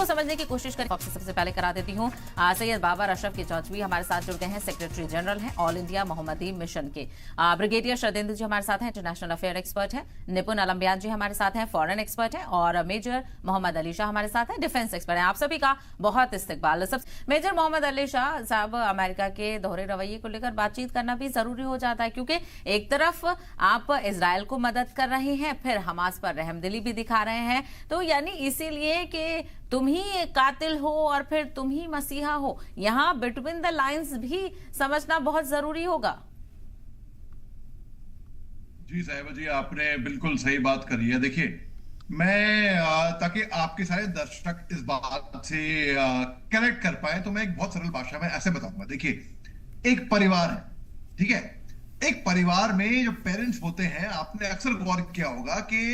इसको समझने की कोशिश करें। आपसे सबसे पहले करा देती हूँ सैयद बाबर अशरफ की चौचवी हमारे साथ जुड़ गए हैं, सेक्रेटरी जनरल हैं ऑल इंडिया मोहम्मदी मिशन के। ब्रिगेडियर शरदेंदु जी हमारे साथ हैं, इंटरनेशनल अफेयर एक्सपर्ट हैं। निपुण अलम्बियान जी हमारे साथ हैं, फॉरेन एक्सपर्ट हैं। और मेजर मोहम्मद अली शाह हमारे साथ हैं, डिफेंस एक्सपर्ट हैं। आप सभी का बहुत इस्तकबाल। मेजर मोहम्मद अली शाह साहब, अमेरिका के दोहरे रवैये को लेकर बातचीत करना भी जरूरी हो जाता है, क्योंकि एक तरफ आप इजराइल को मदद कर रहे हैं, फिर हमास पर रहमदिली भी दिखा रहे हैं। तो यानी इसीलिए कि तुम ही कातिल हो और फिर तुम ही मसीहा हो, यहां बिटवीन द लाइंस भी समझना बहुत जरूरी होगा। जी साहिबा जी, आपने बिल्कुल सही बात करी है। देखिए, मैं ताकि आपके सारे दर्शक इस बात से कनेक्ट कर पाए, तो मैं एक बहुत सरल भाषा में ऐसे बताऊंगा। देखिए, एक परिवार है, ठीक है। एक परिवार में जो पेरेंट्स होते हैं, आपने अक्सर गौर किया होगा कि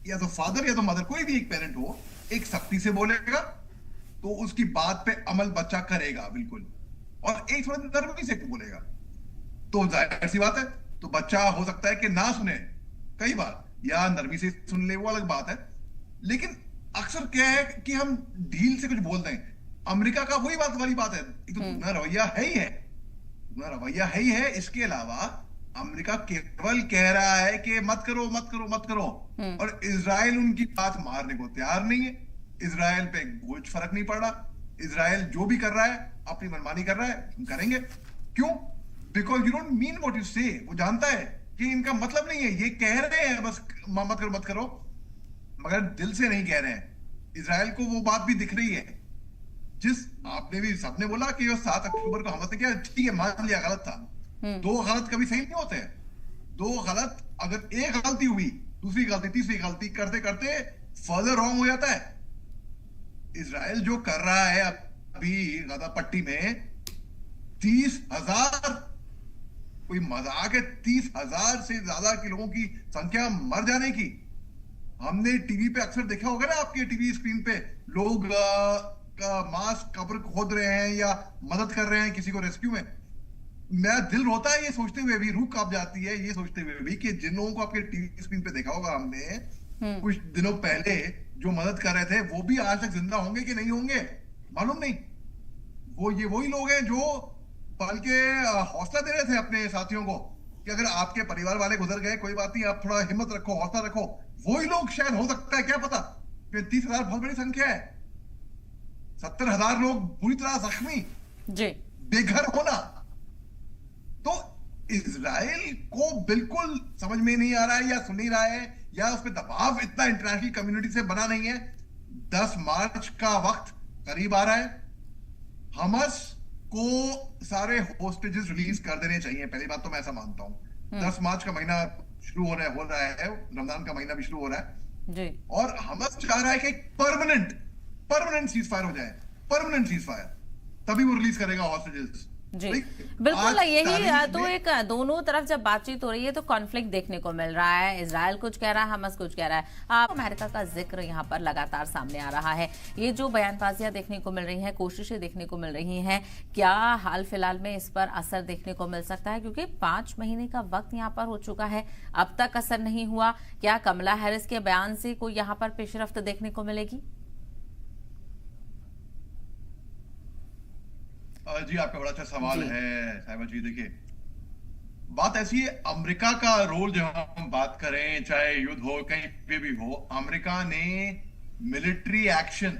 या तो फादर या तो मदर, कोई भी एक पेरेंट हो, एक सख्ती से बोलेगा तो उसकी बात पे अमल बच्चा करेगा बिल्कुल, और एक थोड़ा नरमी से बोलेगा तो जाहिर सी बात है, तो बच्चा हो सकता है कि ना सुने कई बार, या नरमी से सुन ले, वो अलग बात है। लेकिन अक्सर क्या है कि हम ढील से कुछ बोल दें। अमेरिका का वही बात वाली बात है, एक तो दूना रवैया है ही है, दूना रवैया है ही है। इसके अलावा अमेरिका केवल कह रहा है कि मत करो मत करो मत करो, और इजराइल उनकी बात मारने को तैयार नहीं है। इजराइल पे कुछ फर्क नहीं पड़ रहा। इजराइल जो भी कर रहा है अपनी मनमानी कर रहा है, हम करेंगे। क्यों? Because you don't mean what you से। वो जानता है कि इनका मतलब नहीं है, ये कह रहे हैं बस मत करो मत करो, मगर दिल से नहीं कह रहे हैं। इजराइल को वो बात भी दिख रही है, जिस आपने भी सबने बोला कि 7 अक्टूबर को हमला किया, ठीक है, मान लिया गलत था। 2 गलत कभी सही नहीं होते हैं। 2 गलत, अगर एक गलती हुई, दूसरी गलती, तीसरी गलती करते करते फर्दर रॉन्ग हो जाता है। इजराइल जो कर रहा है अभी गजा पट्टी में, 30,000, कोई मजाक है? 30,000 से ज्यादा के लोगों की संख्या मर जाने की। हमने टीवी पे अक्सर देखा होगा ना, आपके टीवी स्क्रीन पे लोग का मास्क कब्र खोद रहे हैं या मदद कर रहे हैं किसी को रेस्क्यू में। मेरा दिल रोता है ये सोचते हुए भी, रूह कांप जाती है ये सोचते हुए भी कि जिन लोगों को आपके टीवी स्क्रीन पे देखा होगा हमने कुछ दिनों पहले, जो मदद कर रहे थे, वो भी आज तक जिंदा होंगे कि नहीं होंगे मालूम नहीं। वो ये वही लोग हैं जो बल्कि हौसला दे रहे थे अपने साथियों को कि अगर आपके परिवार वाले गुजर गए, कोई बात नहीं, आप थोड़ा हिम्मत रखो, हौसला रखो। वही लोग शायद, हो सकता है, क्या पता, 30,000 बहुत बड़ी संख्या है। 70,000 लोग पूरी तरह जख्मी, बेघर होना। तो इजराइल को बिल्कुल समझ में नहीं आ रहा है, या सुन नहीं रहा है, या उस पर दबाव इतना इंटरनेशनल कम्युनिटी से बना नहीं है। 10 मार्च का वक्त करीब आ रहा है। हमास को सारे होस्टेजेस रिलीज कर देने चाहिए, पहली बात तो मैं ऐसा मानता हूं। 10 मार्च का महीना शुरू हो रहा है, रमजान का महीना भी शुरू हो रहा है जी। और हमास चाह रहा है कि परमानेंट सीज फायर हो जाए, परमानेंट सीज फायर, तभी वो रिलीज करेगा होस्टेजेस जी। बिल्कुल, यही तो एक दोनों तरफ जब बातचीत हो रही है तो कॉन्फ्लिक्ट देखने को मिल रहा है। इजराइल कुछ कह रहा है, हमास कुछ कह रहा है। अमेरिका का जिक्र यहाँ पर लगातार सामने आ रहा है। ये जो बयानबाजियां देखने को मिल रही हैं, कोशिशें देखने को मिल रही हैं, क्या हाल फिलहाल में इस पर असर देखने को मिल सकता है? क्योंकि 5 महीने का वक्त यहाँ पर हो चुका है, अब तक असर नहीं हुआ। क्या कमला हैरिस के बयान से कोई यहाँ पर पेशरफ्त देखने को मिलेगी? जी, आपका बड़ा अच्छा सवाल है साहिबा जी। देखिए, बात ऐसी है, अमेरिका का रोल जो हम बात करें, चाहे युद्ध हो कहीं पे भी हो, अमेरिका ने मिलिट्री एक्शन,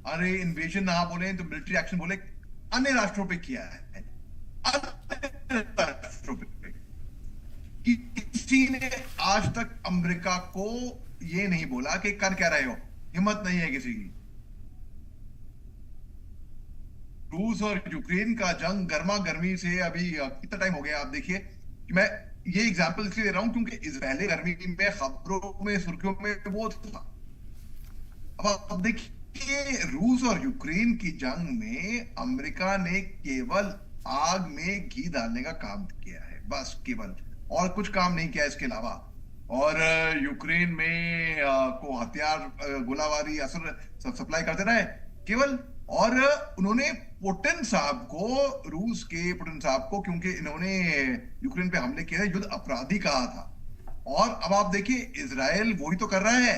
अरे इन्वेजन ना बोले तो मिलिट्री एक्शन बोले, अन्य राष्ट्रों पे किया है। अन्य राष्ट्रों पे किसी ने आज तक अमेरिका को ये नहीं बोला कि कर क्या रहे हो, हिम्मत नहीं है किसी की। रूस और यूक्रेन का जंग गर्मा गर्मी से अभी कितना टाइम हो गया, आप देखिए। मैं ये एग्जांपल इसलिए दे रहा हूं क्योंकि इजराइली गर्मी में खबरों में, सुर्खियों में वो था। अब देखिए, रूस और यूक्रेन की जंग में अमेरिका ने केवल आग में घी डालने का काम किया है, बस केवल, और कुछ काम नहीं किया इसके अलावा। और यूक्रेन में को हथियार, गोलाबारी असर सप्लाई करते रहे केवल। और उन्होंने पुतिन साहब को, रूस के पुतिन साहब को, क्योंकि इन्होंने यूक्रेन पे हमले किए, युद्ध अपराधी कहा था। और अब आप देखिए, इजराइल वही तो कर रहा है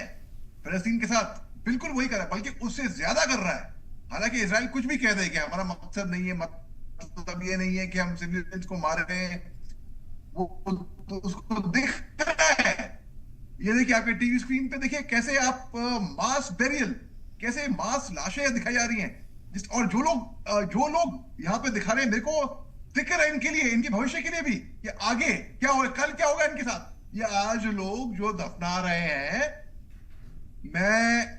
फिलिस्तीन के साथ, बिल्कुल वही कर रहा है, बल्कि उससे ज्यादा कर रहा है। हालांकि इसराइल कुछ भी कह दे कि हमारा मकसद नहीं है, मतलब ये नहीं है कि हम सिविलियंस को मार रहे हैं, वो तो उसको दिख रहा है। ये देखिए, आपके टीवी स्क्रीन पे देखिए कैसे आप मास बेरियल, कैसे मास लाशें दिखाई जा रही हैं। और जो लोग यहाँ पे दिखा रहे हैं, मेरे को फिक्र है इनके लिए, इनके भविष्य के लिए भी, कि आगे क्या होगा, कल क्या होगा इनके साथ। ये आज लोग जो दफना रहे हैं, मैं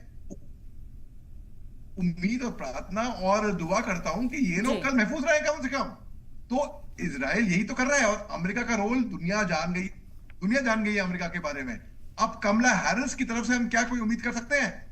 उम्मीद और प्रार्थना और दुआ करता हूं कि ये जी। लोग कल महफूज रहे कम से कम। तो इजराइल यही तो कर रहा है, और अमेरिका का रोल दुनिया जान गई, दुनिया जान गई है अमेरिका के बारे में। अब कमला हैरिस की तरफ से हम क्या कोई उम्मीद कर सकते हैं?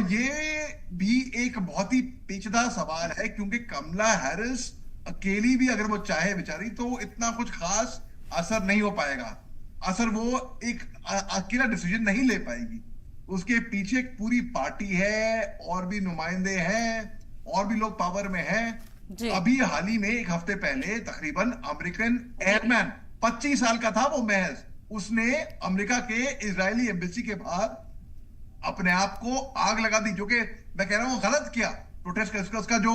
ये भी एक बहुत ही पेचीदा सवाल है, क्योंकि कमला हैरिस अकेली भी अगर वो चाहे बेचारी, तो इतना कुछ खास असर नहीं हो पाएगा। असर वो एक अकेला डिसीजन नहीं ले पाएगी। उसके पीछे एक पूरी पार्टी है, और भी नुमाइंदे हैं, और भी लोग पावर में हैं। जी। अभी हाल ही में एक हफ्ते पहले तकरीबन अमेरिकन एयरमैन, 25 साल का था वो महज, उसने अमेरिका के इजरायली एम्बेसी के बाहर अपने आप को आग लगा दी, जो कि मैं कह रहा हूं गलत किया। प्रोटेस्ट कर, उसका जो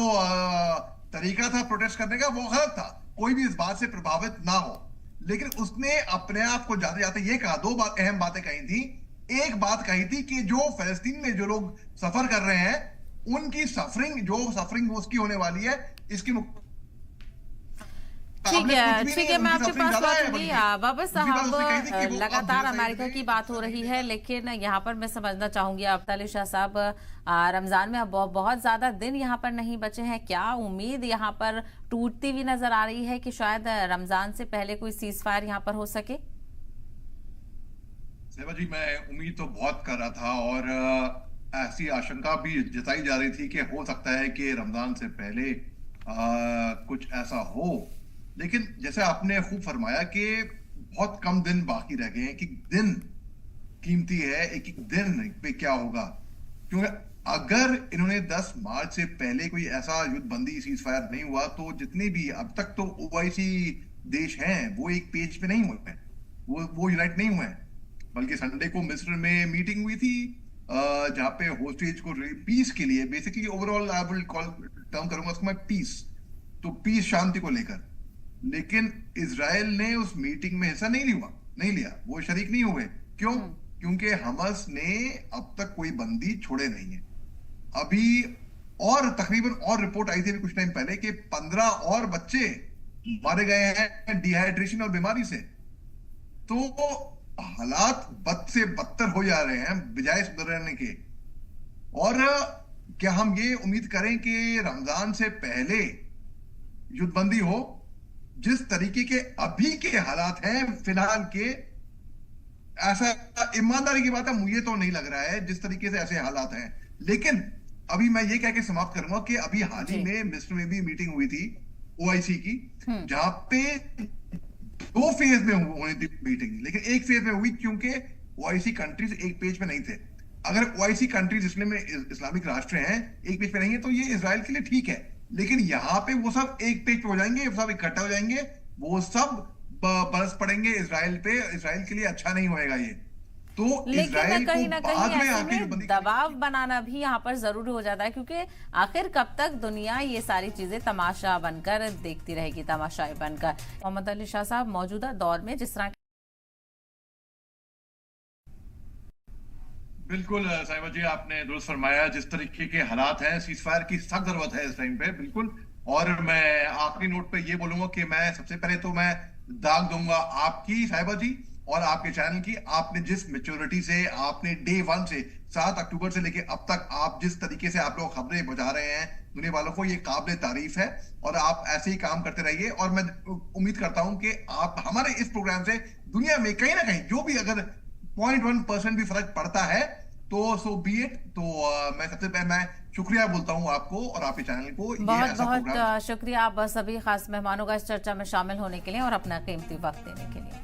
तरीका था प्रोटेस्ट करने का, वो गलत था। कोई भी इस बात से प्रभावित ना हो, लेकिन उसने अपने आप को जाते जाते ये कहा, दो अहम बातें कही थी। एक बात कही थी कि जो फलस्तीन में जो लोग सफर कर रहे हैं, उनकी सफरिंग उसकी होने वाली है, इसकी ठीक है, ठीक है, मैं उनकी आपके सफरिंग पास ज्यादा है, लौटूंगी। बल्कि बाबर दूसरी बात उसने कही थी साहब, कि वो लगातार अब अमेरिका की बात हो रही है, लेकिन यहाँ पर मैं समझना चाहूंगी अब्ताली शाह साहब, रमजान में अब बहुत ज्यादा दिन यहाँ पर नहीं बचे हैं। क्या उम्मीद यहाँ पर टूटती हुई नजर आ रही है कि शायद रमजान से पहले कोई सीज फायर यहाँ पर हो सके? सेवा जी, मैं उम्मीद तो बहुत कर रहा था, और ऐसी आशंका भी जताई जा रही थी कि हो सकता है कि रमजान से पहले कुछ ऐसा हो। लेकिन जैसे आपने खूब फरमाया कि बहुत कम दिन बाकी रह गए हैं, कि दिन कीमती है, एक एक दिन पे क्या होगा। क्योंकि अगर इन्होंने 10 मार्च से पहले कोई ऐसा युद्ध बंदी सीज फायर नहीं हुआ, तो जितने भी अब तक तो ओआईसी देश हैं, वो एक पेज पे नहीं हुए हैं, वो यूनाइट नहीं हुए हैं। बल्कि संडे को मिस्र में मीटिंग हुई थी, जहां पे होस्टेज को पीस के लिए, basically overall I will call term करूंगा उसको मैं पीस, तो पीस, शांति को लेकर। लेकिन इजराइल ने उस मीटिंग में हिस्सा नहीं लिया, वो शरीक नहीं हुए। क्यों? क्योंकि हमास ने अब तक कोई बंदी छोड़े नहीं है अभी। और तकरीबन और रिपोर्ट आई थी अभी कुछ टाइम पहले कि 15 और बच्चे मारे गए हैं डिहाइड्रेशन और बीमारी से। तो हालात बद से बदतर हो जा रहे हैं बजाय सुधरने के। और क्या हम ये उम्मीद करें कि रमजान से पहले युद्धबंदी हो? जिस तरीके के अभी के हालात हैं फिलहाल के, ऐसा ईमानदारी की बात है, मुझे तो नहीं लग रहा है जिस तरीके से ऐसे हालात हैं। लेकिन अभी मैं ये कह के समाप्त करूंगा कि अभी हाल ही में मिस्र में भी मीटिंग हुई थी ओआईसी की, जहां पे 2 फेज में होनी थी मीटिंग, लेकिन एक फेज में हुई क्योंकि ओआईसी कंट्रीज एक पेज पे नहीं थे। अगर ओआईसी कंट्रीज जिसमें इस्लामिक राष्ट्र हैं एक पेज पे नहीं है, तो ये इजराइल के लिए ठीक है। लेकिन यहाँ पे वो सब एक पेज पे हो जाएंगे, सब इकट्ठा हो जाएंगे, वो सब बरस पड़ेंगे इजराइल पे। इजराइल के लिए अच्छा नहीं होएगा ये। तो लेकिन कहीं ना कहीं ऐसे में में दबाव बनाना भी यहाँ पर जरूरी हो जाता है, क्योंकि आखिर कब तक दुनिया ये सारी चीजें तमाशा बनकर देखती रहेगी, तमाशाई बनकर। मोहम्मद अली शाह साहब, मौजूदा दौर में जिस तरह बिल्कुल साहिबा जी, आपने दुरुस्त फरमाया, जिस तरीके के हालात हैं सीजफायर की सख्त जरूरत है इस टाइम पे, बिल्कुल। और मैं आखिरी नोट पे ये बोलूंगा कि मैं सबसे पहले तो मैं दाग दूंगा आपकी साहिबा जी और आपके चैनल की। आपने जिस मेच्योरिटी से, आपने डे 1 से 7 अक्टूबर से लेके अब तक आप जिस तरीके से आप लोग खबरें पहुंचा रहे हैं दुनिया वालों को, ये काबिल तारीफ है। और आप ऐसे ही काम करते रहिए, और मैं उम्मीद करता हूं कि आप हमारे इस प्रोग्राम से दुनिया में कहीं ना कहीं जो भी अगर 0.1% भी फर्क पड़ता है तो सो बी इट। तो मैं सबसे पहले मैं शुक्रिया बोलता हूं आपको और आपके चैनल को। बहुत बहुत शुक्रिया आप सभी खास मेहमानों का इस चर्चा में शामिल होने के लिए और अपना कीमती वक्त देने के लिए।